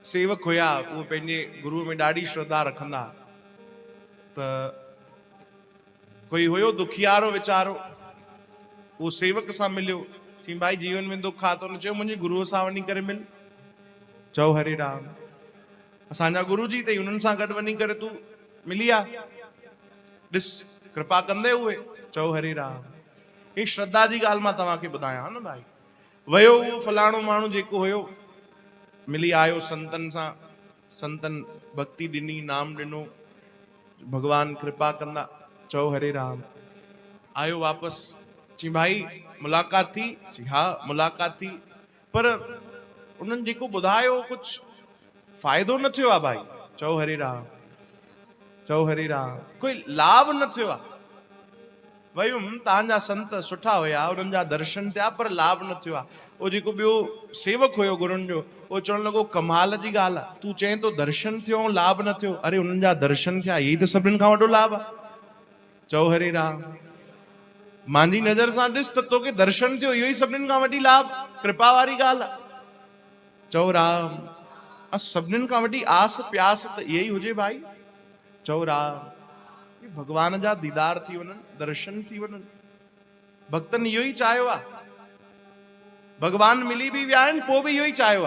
सेवक हुया वो पंहिंजे गुरु में ॾाढी श्रद्धा रखंदा। त कोई हुयो दुखियारो वीचारो, वो सेवक सां मिलियो, चई भाई जीवन में दुख आ, तो उन चयो मुंहिंजे गुरुअ सां वञी करे मिल। चओ हरे राम, असांजा गुरु जी अथई, उन्हनि सां गॾु वञी करे तूं मिली आ, ॾिस कृपा कंदे उहे। चओ हरे राम। ही श्रद्धा जी ॻाल्हि मां तव्हांखे ॿुधायां न भाई। वयो उहो फलाणो माण्हू जेको हुयो, मिली आयो संतन सां, संतन भक्ति ॾिनी, नाम ॾिनो, भगवान कृपा कंदा। चओ हरे राम। आयो वापस, चई भाई मुलाकात थी? चई हा मुलाकात थी, पर उन्हनि जेको ॿुधायो कुछ फ़ाइदो न थियो आहे भाई। चओ हरे राम। चओ हरे राम, कोई लाभ न थियो आहे। वयुम तव्हांजा संत सुठा हुया, उन्हनि जा दर्शन थिया, पर लाभ न थियो आहे। वो जेको ॿियो सेवक हुयो गुरुनि जो, वो चवण लॻो कमाल जी ॻाल्हि आहे, तूं चएं तो दर्शन थियो लाभ न थियो, अरे उन्हनि जा दर्शन थिया, यही तो सभिनि खां वॾो लाभ आहे। चओ हरे राम। मांजी नज़र सां ॾिस त तोखे दर्शन थियो, इहो ई सभिनि खां वॾी लाभ, कृपा वारी ॻाल्हि आहे। चओ राम, सभिनि खां वॾी आस प्यास त इहे ई हुजे भाई। चओ राम, भगवान जा दीदार थी वञनि, दर्शन थी वञनि, भक्तनि इहो ई चाहियो आहे। भगवान मिली बि विया आहिनि, पोइ बि इहो ई चाहियो आहे।